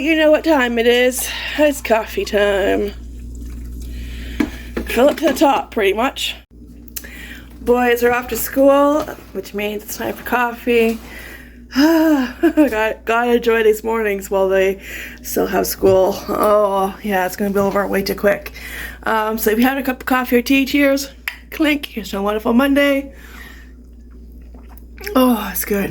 you know what time it is. It's coffee time. Fill it to the top, pretty much. Boys are off to school, which means it's time for coffee. Gotta enjoy these mornings while they still have school. Oh, yeah, it's gonna be over way too quick. So if you had a cup of coffee or tea, cheers. Clink. It's a wonderful Monday. Oh, it's good.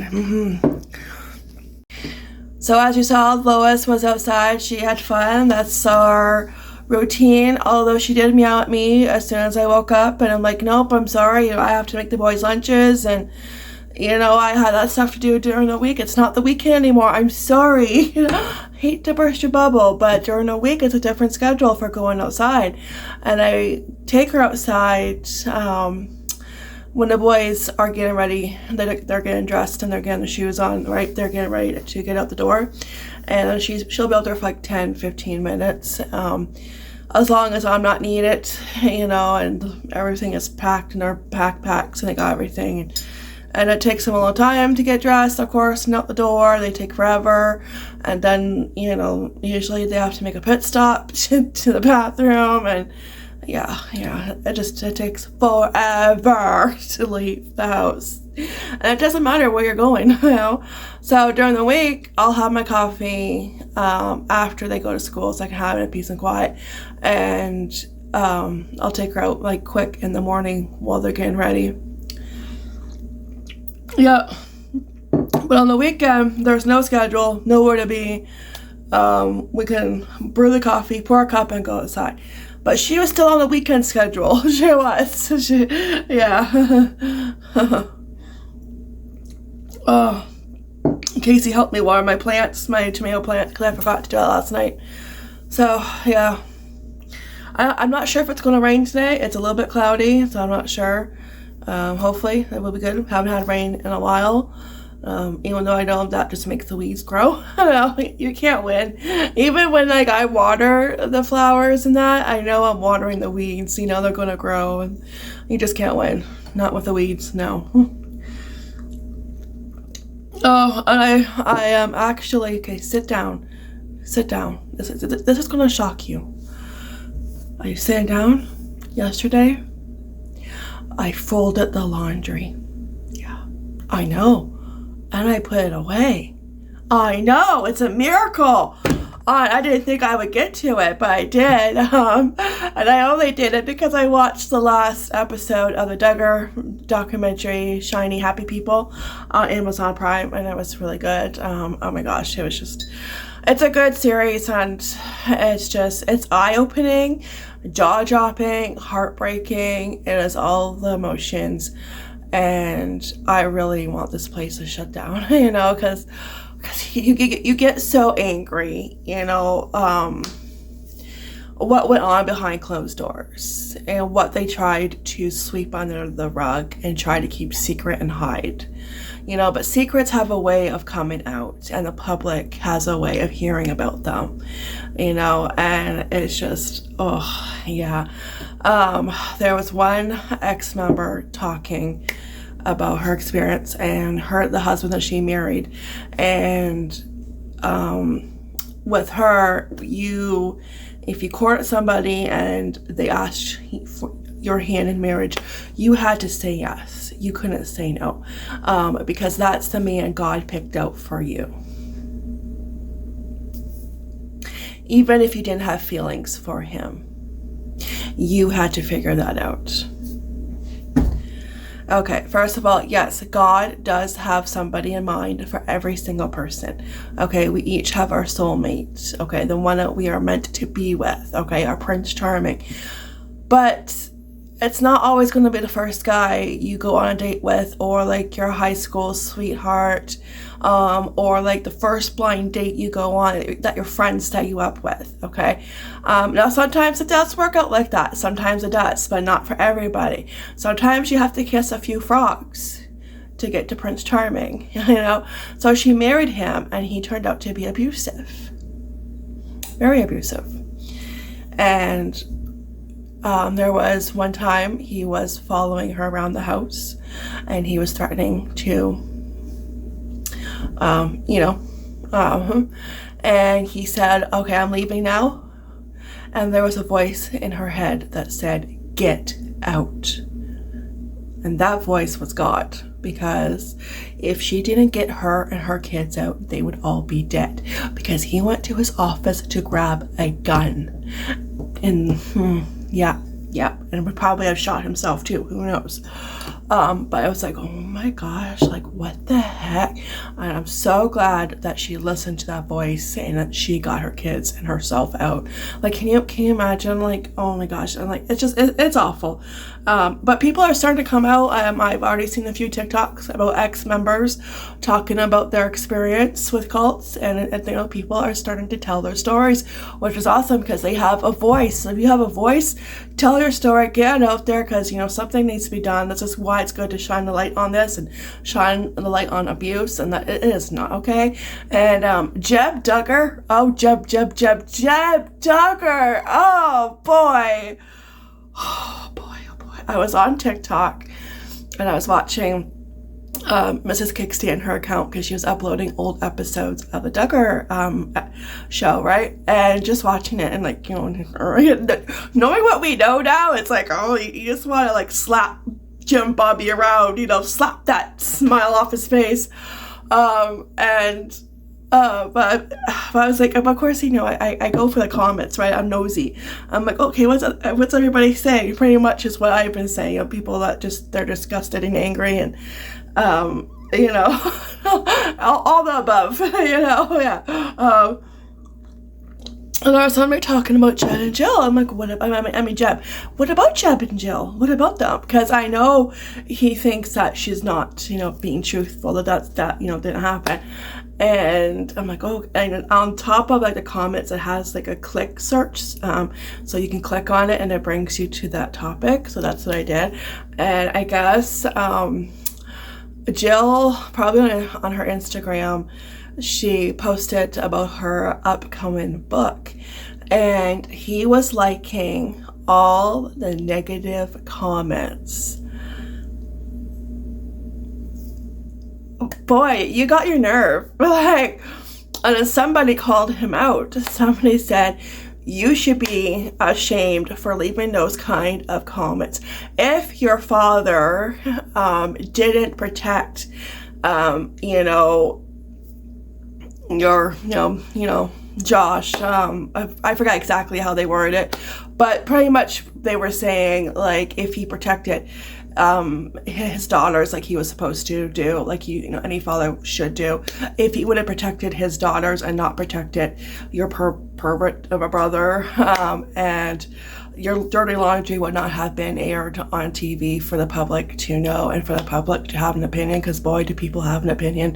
So as you saw, Lois was outside. She had fun. That's our routine, although she did meow at me as soon as I woke up, and I'm like, nope, I'm sorry, I have to make the boys lunches, and I had that stuff to do during the week. It's not the weekend anymore. I'm sorry. Hate to burst your bubble, but during the week it's a different schedule for going outside, and I take her outside when the boys are getting ready. They're getting dressed and they're getting the shoes on, right? They're getting ready to get out the door, and she'll be out there for like 10-15 minutes, as long as I'm not needed, and everything is packed in their backpacks and they got everything, and it takes them a long time to get dressed, of course, and out the door. They take forever, and then usually they have to make a pit stop to the bathroom, and yeah, it takes forever to leave the house. And it doesn't matter where you're going, So during the week, I'll have my coffee after they go to school, so I can have it in peace and quiet. And I'll take her out like quick in the morning while they're getting ready. Yeah. But on the weekend, there's no schedule, nowhere to be. We can brew the coffee, pour a cup, and go outside. But she was still on the weekend schedule. She was. Yeah. Oh, Casey helped me water my plants, my tomato plant, because I forgot to do that last night. So, yeah. I'm not sure if it's going to rain today. It's a little bit cloudy, so I'm not sure. Hopefully, it will be good. Haven't had rain in a while. Even though I know that just makes the weeds grow. I don't know, you can't win. Even when I water the flowers and that, I know I'm watering the weeds. They're going to grow, and you just can't win. Not with the weeds, no. Oh, and I am actually, okay, sit down. This is going to shock you. Are you sitting down? Yesterday, I folded the laundry. Yeah, I know. And I put it away. I know, it's a miracle. I didn't think I would get to it, but I did. And I only did it because I watched the last episode of the Duggar documentary, Shiny Happy People, on Amazon Prime, and it was really good. Oh my gosh, it's a good series, and it's eye-opening, jaw-dropping, heartbreaking. It is all the emotions. And I really want this place to shut down, because you get so angry, what went on behind closed doors and what they tried to sweep under the rug and try to keep secret and hide, but secrets have a way of coming out, and the public has a way of hearing about them, and it's just, oh yeah. There was one ex-member talking about her experience and the husband that she married, and with her, if you court somebody and they asked for your hand in marriage, you had to say yes. You couldn't say no, because that's the man God picked out for you. Even if you didn't have feelings for him, you had to figure that out. Okay, first of all, yes, God does have somebody in mind for every single person. Okay, we each have our soulmate. Okay, the one that we are meant to be with. Okay, our Prince Charming. But it's not always going to be the first guy you go on a date with, or like your high school sweetheart, or like the first blind date you go on that your friends set you up with, okay? Now sometimes it does work out like that. Sometimes it does, but not for everybody. Sometimes you have to kiss a few frogs to get to Prince Charming, So she married him, and he turned out to be abusive. Very abusive. And there was one time he was following her around the house, and he was threatening to, And he said, okay, I'm leaving now. And there was a voice in her head that said, get out. And that voice was God, because if she didn't get her and her kids out, they would all be dead, because he went to his office to grab a gun. And yeah, and would probably have shot himself too, who knows. But I was like, oh my gosh, like what the heck? And I'm so glad that she listened to that voice and that she got her kids and herself out. Like, can you imagine? Like, oh my gosh, and like it's awful. But people are starting to come out. I've already seen a few TikToks about ex-members talking about their experience with cults, and you know, people are starting to tell their stories, which is awesome because they have a voice. So if you have a voice, tell your story, get it out there, because you know something needs to be done. This is why it's good to shine the light on this and shine the light on abuse, and that it is not okay. And Jeb Duggar, Jeb Duggar, oh boy. I was on TikTok and I was watching Mrs. Kickstand, her account, because she was uploading old episodes of the Duggar show, right? And just watching it and like, you know, knowing what we know now, it's like, oh, you just want to like slap Jim Bobby around, you know, slap that smile off his face. But I was like, of course, you know, I go for the comments, right? I'm nosy. I'm like, okay, what's everybody saying? Pretty much is what I've been saying. You know, people that they're disgusted and angry, and you know, all the above, you know, yeah. And there was somebody talking about Jeb and Jill. I'm like, Jeb, what about Jeb and Jill? What about them? Because I know he thinks that she's not, you know, being truthful, that you know, didn't happen. And I'm like, oh, and on top of like the comments, it has like a click search. So you can click on it and it brings you to that topic. So that's what I did. And I guess Jill, probably on her Instagram, she posted about her upcoming book, and he was liking all the negative comments. Boy, you got your nerve. Like, and then somebody called him out. Somebody said, you should be ashamed for leaving those kind of comments. If your father didn't protect, you know, Josh, I forgot exactly how they worded it, but pretty much they were saying, like, if he protected his daughters like he was supposed to do, like you know any father should do, if he would have protected his daughters and not protected your pervert of a brother, and your dirty laundry would not have been aired on TV for the public to know and for the public to have an opinion, because boy, do people have an opinion.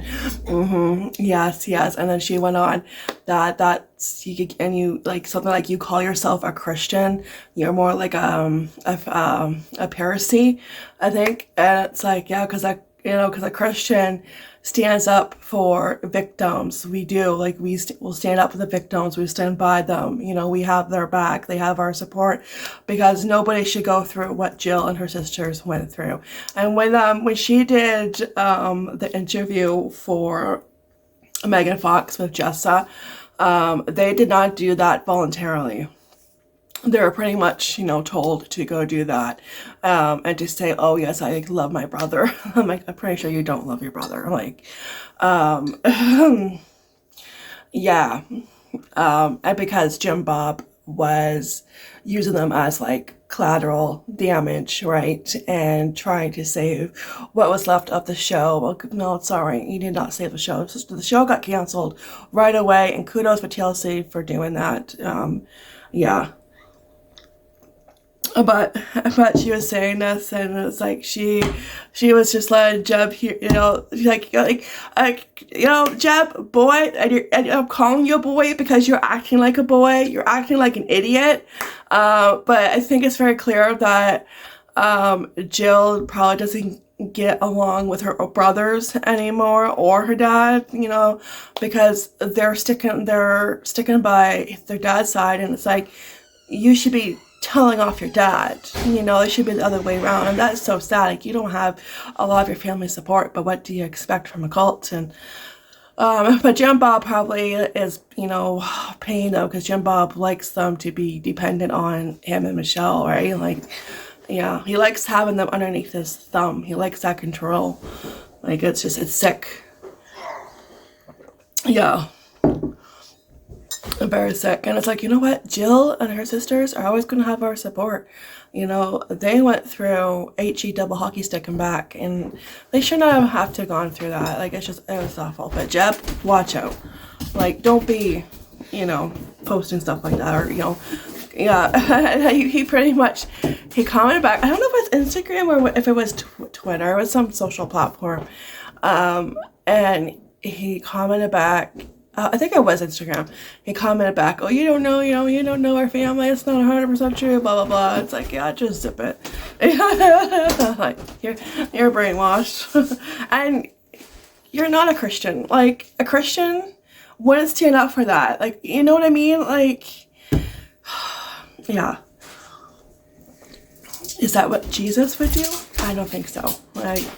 Yes. And then she went on that's you like something like, you call yourself a Christian, you're more like a Pharisee, I think. And it's like, yeah, because a Christian stands up for victims. We do, like, we'll stand up for the victims, we stand by them, you know, we have their back, they have our support, because nobody should go through what Jill and her sisters went through. And when she did the interview for Megan Fox with Jessa, they did not do that voluntarily. They were pretty much, you know, told to go do that, and to say, oh yes, I love my brother. I'm like, I'm pretty sure you don't love your brother. Like, yeah, and because Jim Bob was using them as like collateral damage, right, and trying to save what was left of the show. Well, no, sorry, you did not save the show. The show got canceled right away, and kudos for TLC for doing that. Yeah. But she was saying this, and it was like she was just letting Jeb hear, you know, like you know, Jeb, boy, and I'm calling you a boy because you're acting like a boy, you're acting like an idiot. But I think it's very clear that Jill probably doesn't get along with her brothers anymore, or her dad, you know, because they're sticking by their dad's side, and it's like, you should be telling off your dad, you know, it should be the other way around. And that's so sad. Like, you don't have a lot of your family support, but what do you expect from a cult? And But Jim Bob probably is, you know, paying them because Jim Bob likes them to be dependent on him and Michelle, right? Like, yeah, he likes having them underneath his thumb. He likes that control. Like, it's sick. Yeah. I'm very sick. And it's like, you know what? Jill and her sisters are always going to have our support. You know, they went through HE double hockey stick and back, and they should not have to gone through that. Like, it was awful. But Jeb, watch out. Like, don't be, you know, posting stuff like that, or, you know, yeah. he pretty much, he commented back. I don't know if it's Instagram or if it was Twitter. It was some social platform. And he commented back, I think it was Instagram. He commented back, "Oh, you don't know our family. It's not 100% true, blah, blah, blah." It's like, yeah, just zip it. Like, you're brainwashed. And you're not a Christian. Like, a Christian wouldn't stand up for that. Like, you know what I mean? Like, yeah. Is that what Jesus would do? I don't think so. Like,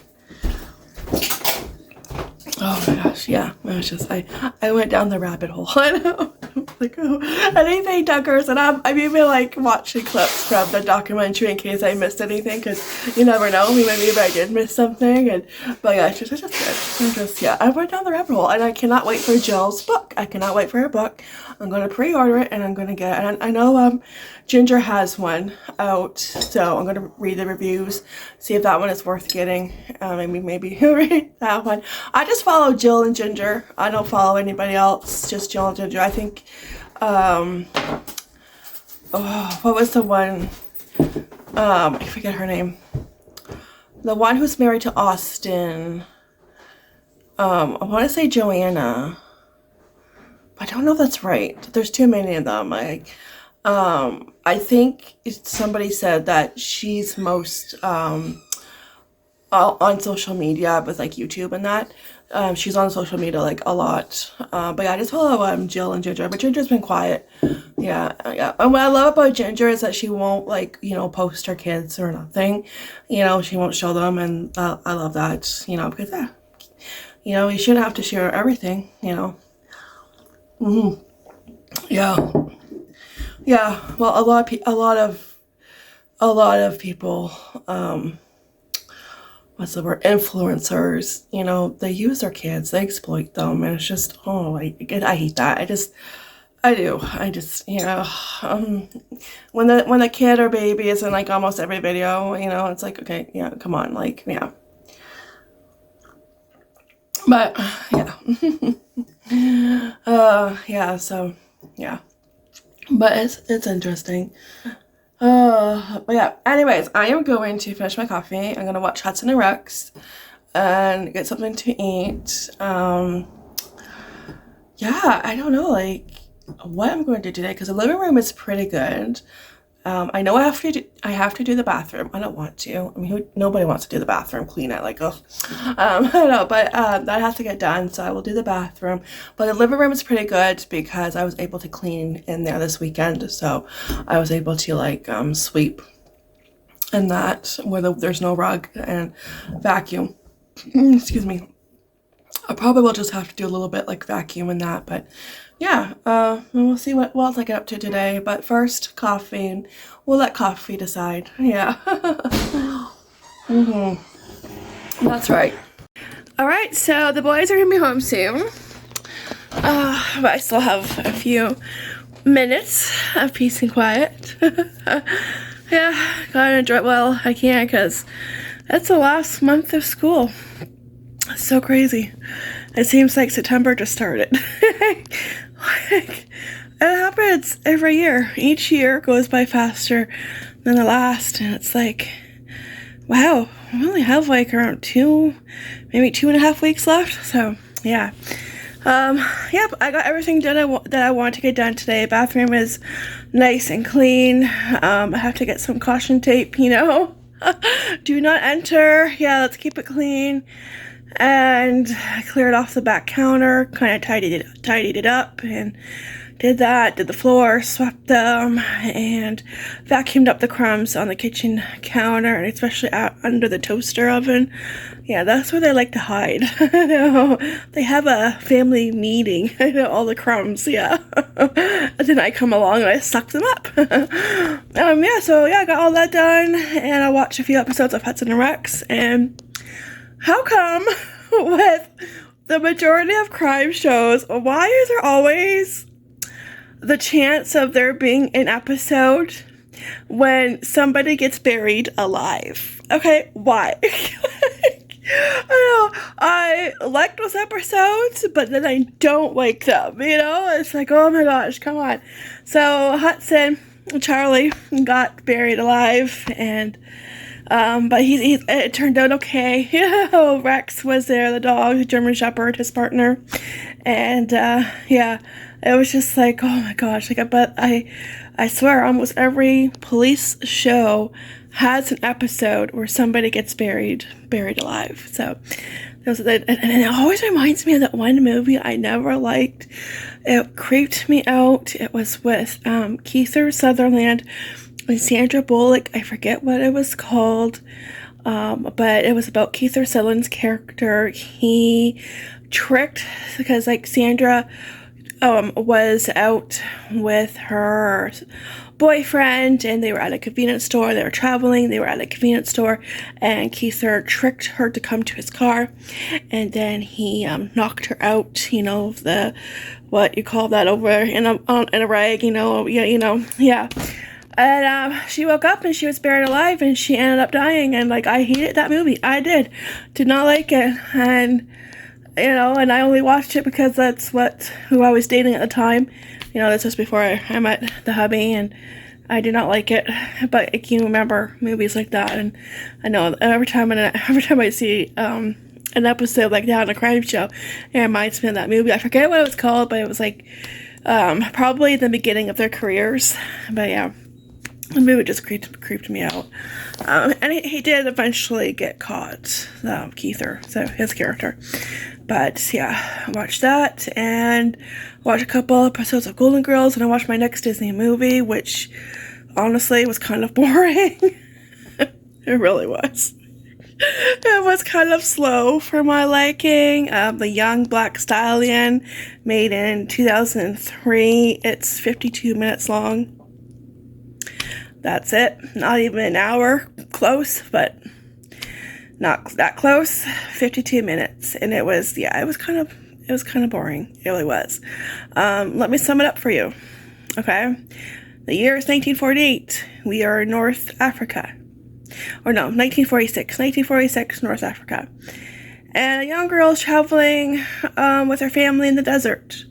oh my gosh, yeah. It was just, I went down the rabbit hole. I know. Like, oh, anything Tuckers, and I'm even like watching clips from the documentary in case I missed anything, because you never know, maybe I did miss something. And but yeah, it's just good. Yeah, I went down the rabbit hole, and I cannot wait for Jill's book. I cannot wait for her book. I'm gonna pre-order it, and I'm gonna get it. And I know Ginger has one out, so I'm gonna read the reviews, see if that one is worth getting. Maybe read that one. I just follow Jill and Ginger. I don't follow anybody else, just Jill and Ginger. I think what was the one, I forget her name, the one who's married to Austin, I want to say Joanna, I don't know if that's right. There's too many of them. I think somebody said that she's most on social media with like YouTube and that. She's on social media like a lot. But yeah, I just follow Jill and Ginger. But Ginger's been quiet. Yeah. And what I love about Ginger is that she won't like, you know, post her kids or nothing. You know, she won't show them, and I love that, you know, because you know, you shouldn't have to share everything, you know. Yeah. Yeah. Well, a lot of people, what's the word, influencers, you know, they use their kids, they exploit them, and it's just, oh, I hate that. I just, you know, when the kid or baby is in like almost every video, you know, it's like, okay, yeah, come on, like, yeah. But yeah. Yeah, so yeah. But it's interesting. But yeah, anyways, I am going to finish my coffee. I'm gonna watch Hudson and Rex and get something to eat. Yeah, I don't know, like, what I'm going to do today, because the living room is pretty good. I know I have to do the bathroom. I don't want to. I mean, nobody wants to do the bathroom, clean it, like, ugh. I don't know, but that has to get done, so I will do the bathroom. But the living room is pretty good because I was able to clean in there this weekend, so I was able to like sweep in that where there's no rug, and vacuum. Excuse me. I probably will just have to do a little bit like vacuum in that, but yeah, we'll see what else I get up to today. But first, coffee, and we'll let coffee decide. Yeah. That's right. All right, so the boys are gonna be home soon. But I still have a few minutes of peace and quiet. Yeah, gotta enjoy it while I can, because it's the last month of school. It's so crazy. It seems like September just started. Like, it happens every year. Each year goes by faster than the last, and it's like, wow, we only have like around maybe 2.5 weeks left. So yeah. Yep, I got everything done that I want to get done today. Bathroom is nice and clean. I have to get some caution tape, you know. Do not enter. Yeah, let's keep it clean. And I cleared off the back counter, kind of tidied it up, and did that, did the floor, swept them, and vacuumed up the crumbs on the kitchen counter, and especially out under the toaster oven. Yeah, that's where they like to hide. They have a family meeting, all the crumbs, yeah. And then I come along and I suck them up. I got all that done, and I watched a few episodes of Hudson and Rex, and how come with the majority of crime shows, why is there always the chance of there being an episode when somebody gets buried alive? Okay, why? I know, I like those episodes, but then I don't like them, It's like, oh my gosh, come on. So Hudson, Charlie, got buried alive, and but it turned out okay. Rex was there, the dog, the German Shepherd, his partner, and it was just like, oh my gosh, but I swear almost every police show has an episode where somebody gets buried alive. So and it always reminds me of that one movie I never liked. It creeped me out. It was with Kiefer Sutherland and Sandra Bullock. I forget what it was called, but it was about Kiefer Sutherland's character. He tricked, because Sandra was out with her boyfriend, and they were at a convenience store. They were traveling. They were at a convenience store, and Kiefer tricked her to come to his car, and then he knocked her out. The what you call that over in a rag. And she woke up and she was buried alive, and she ended up dying. And I hated that movie. I did not like it, and and I only watched it because that's who I was dating at the time. This was before I met the hubby, and I did not like it. But I can remember movies like that, and I know every time I see an episode like that on a crime show, it reminds me of that movie. I forget what it was called, but it was probably the beginning of their careers. But yeah, the movie just creeped me out. And he did eventually get caught, Kiefer, so his character. But yeah, I watched that, and watched a couple episodes of Golden Girls, and I watched my next Disney movie, which honestly was kind of boring. It really was. It was kind of slow for my liking. The Young Black Stallion, made in 2003. It's 52 minutes long. That's it. Not even an hour. Close, but not that close. 52 minutes. And it was kind of boring. It really was. Let me sum it up for you. Okay. The year is 1948. We are in North Africa. Or no, 1946. 1946, North Africa. And a young girl is traveling with her family in the desert.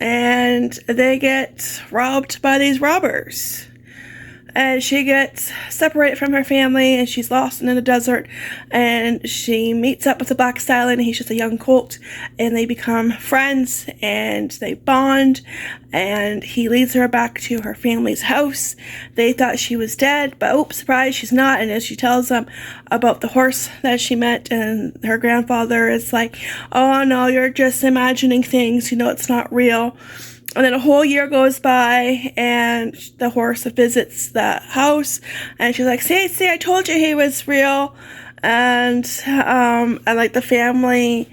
And they get robbed by these robbers. And she gets separated from her family, and she's lost in the desert, and she meets up with the Black Stallion, and he's just a young colt, and they become friends, and they bond, and he leads her back to her family's house. They thought she was dead, but oops, surprise, she's not. And as she tells them about the horse that she met, and her grandfather is like, oh no, you're just imagining things, it's not real. And then a whole year goes by, and the horse visits the house, and she's like, see, I told you he was real. And the family,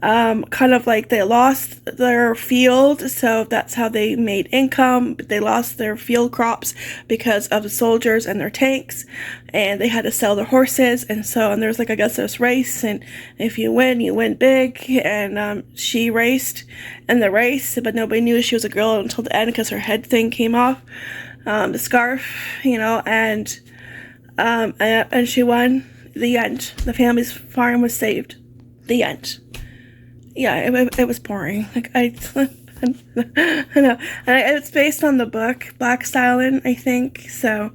they lost their field, so that's how they made income. They lost their field crops because of the soldiers and their tanks, and they had to sell their horses. And there's this race, and if you win big. And she raced in the race, but nobody knew she was a girl until the end, because her head thing came off, the scarf, and she won. The end. The family's farm was saved. The end. Yeah, it was boring. I know. And it's based on the book Black Stallion, I think. So,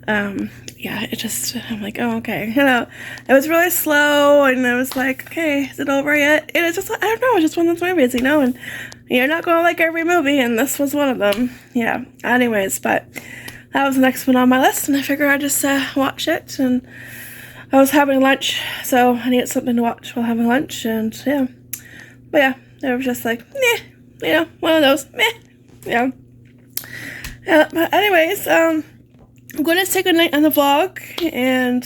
I'm like, oh, okay. It was really slow, and I was like, okay, is it over yet? And it's just, I don't know, it's just one of those movies, and you're not going to like every movie, and this was one of them. Yeah, anyways, but that was the next one on my list, and I figured I'd just watch it. And I was having lunch, so I needed something to watch while having lunch, and yeah. But yeah, it was just like, meh, one of those, meh. Yeah. But anyways, I'm going to say goodnight on the vlog, and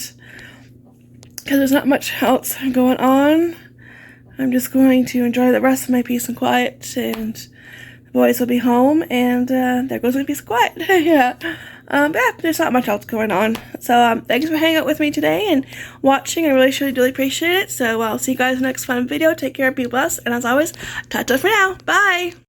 because there's not much else going on, I'm just going to enjoy the rest of my peace and quiet, and the boys will be home, and there goes my peace and quiet. Yeah. But yeah, there's not much else going on. So thanks for hanging out with me today and watching. I really appreciate it. So I'll see you guys in the next fun video. Take care, be blessed, and as always, ta-ta for now. Bye!